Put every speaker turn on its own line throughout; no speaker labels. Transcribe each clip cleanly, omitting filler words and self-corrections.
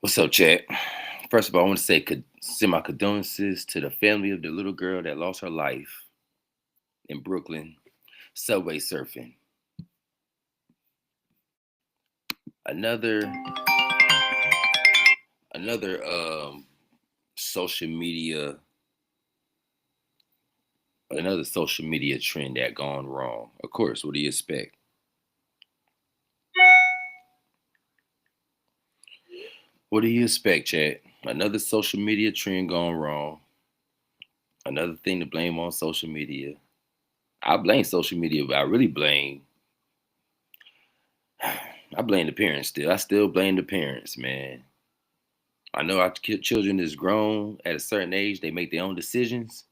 What's up, Chad? First of all, I want to send my condolences to the family of the little girl that lost her life in Brooklyn, subway surfing. Another another social media another social media trend that gone wrong. Of course, what do you expect? What do you expect, Chad? Another social media trend gone wrong. Another thing to blame on social media. I blame social media, but I blame the parents still. I still blame the parents, man. I know our children is grown at a certain age. They make their own decisions,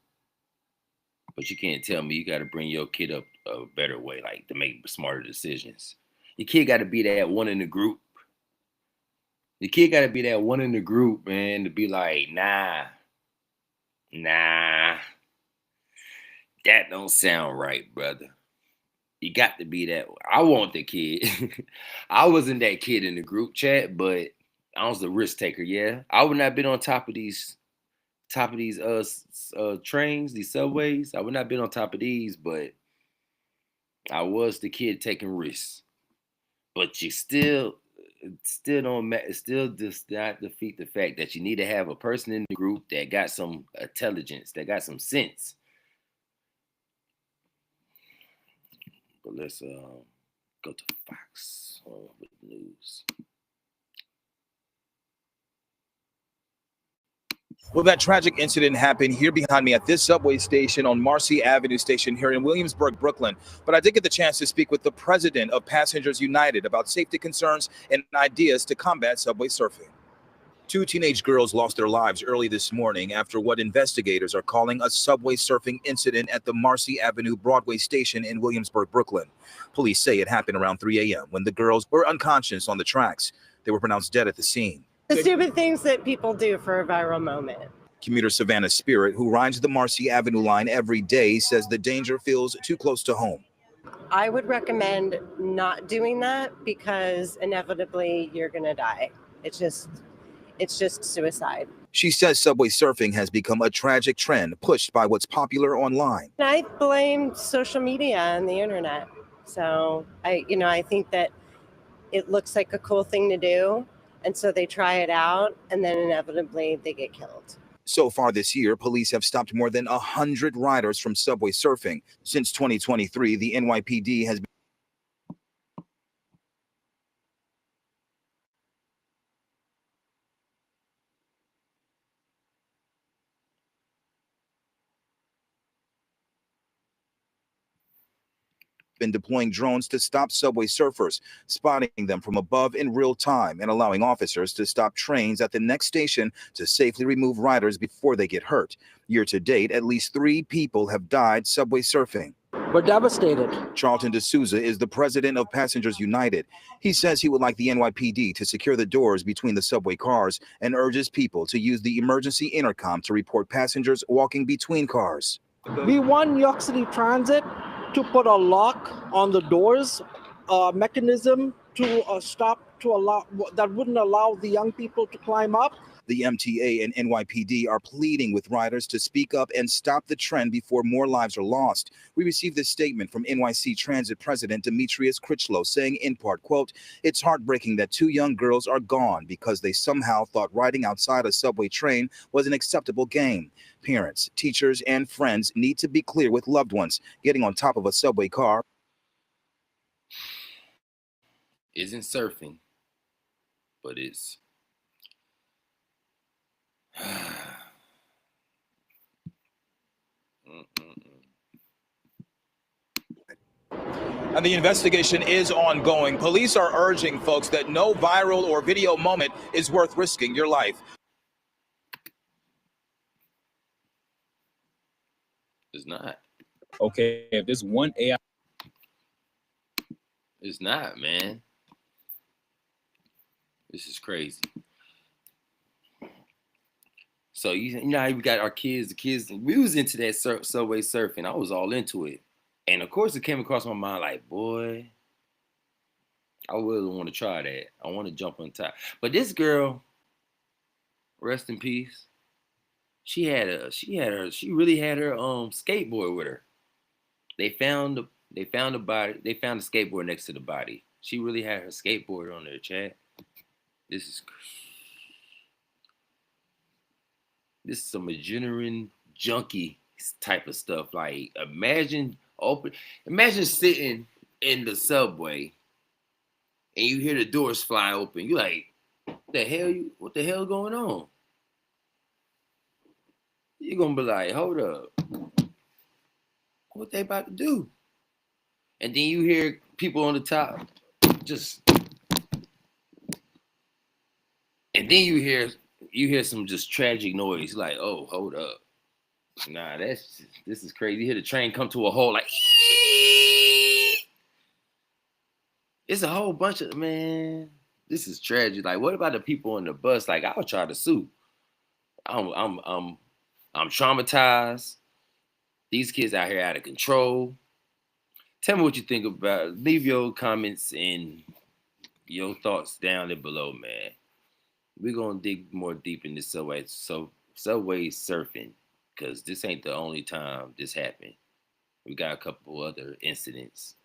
but you can't tell me you got to bring your kid up a better way, like to make smarter decisions. Your kid got to be that one in the group. Your kid got to be that one in the group, man, to be like, nah, that don't sound right, brother. You got to be that. I want the kid. I wasn't that kid in the group chat, but I was the risk taker. Yeah, I would not have been on top of these trains, these subways. I would not have been on top of these, but I was the kid taking risks. But you still don't it still does not defeat the fact that you need to have a person in the group that got some intelligence, that got some sense. But let's go to Fox with the news.
Well, that tragic incident happened here behind me at this subway station on Marcy Avenue Station here in Williamsburg, Brooklyn. But I did get the chance to speak with the president of Passengers United about safety concerns and ideas to combat subway surfing. Two teenage girls lost their lives early this morning after what investigators are calling a subway surfing incident at the Marcy Avenue Broadway station in Williamsburg, Brooklyn. Police say it happened around 3 a.m. when the girls were unconscious on the tracks. They were pronounced dead at the scene.
The stupid things that people do for a viral moment.
Commuter Savannah Spirit, who rides the Marcy Avenue line every day, says the danger feels too close to home.
I would recommend not doing that because inevitably you're going to die. It's just suicide.
She says subway surfing has become a tragic trend pushed by what's popular online.
I blame social media and the internet. So I think that it looks like a cool thing to do. And so they try it out and then inevitably they get killed.
So far this year, police have stopped more than 100 riders from subway surfing. Since 2023, the NYPD has been deploying drones to stop subway surfers, spotting them from above in real time and allowing officers to stop trains at the next station to safely remove riders before they get hurt. Year to date, at least 3 people have died subway surfing.
We're devastated.
Charlton D'Souza is the president of Passengers United. He says he would like the NYPD to secure the doors between the subway cars and urges people to use the emergency intercom to report passengers walking between cars.
We want New York City Transit to put a lock on the doors, a mechanism to allow that wouldn't allow the young people to climb up.
The MTA and NYPD are pleading with riders to speak up and stop the trend before more lives are lost. We received this statement from NYC Transit President Demetrius Critchlow saying in part, quote, "It's heartbreaking that 2 young girls are gone because they somehow thought riding outside a subway train was an acceptable game. Parents, teachers, and friends need to be clear with loved ones. Getting on top of a subway car
Isn't surfing, but it's
and the investigation is ongoing. Police are urging folks that no viral or video moment is worth risking your life.
It's not.
Okay, if there's one AI,
It's not, man. This is crazy. So you know how we got our kids, the kids, we was into that subway surfing. I was all into it. And of course it came across my mind like, boy, I really want to try that. I want to jump on top. But this girl, rest in peace. She really had her skateboard with her. They found the body. They found the skateboard next to the body. She really had her skateboard on there, chat. This is some adrenaline junkie type of stuff. Like imagine sitting in the subway and you hear the doors fly open. You like, what the hell going on? You're gonna be like, hold up. What they about to do? And then you hear people on the top and then you hear some just tragic noise. Like, oh, hold up. Nah, this is crazy. You hear the train come to a halt, like, it's a whole bunch of, man, this is tragic. Like, what about the people on the bus? Like, I would try to sue. I'm traumatized. These kids out here out of control. Tell me what you think about it. Leave your comments and your thoughts down there below, man. We're going to dig more deep in this subway surfing, because this ain't the only time this happened. We got a couple other incidents.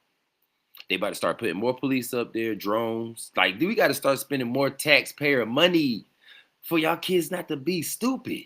They about to start putting more police up there, drones. Like, we got to start spending more taxpayer money for y'all kids not to be stupid.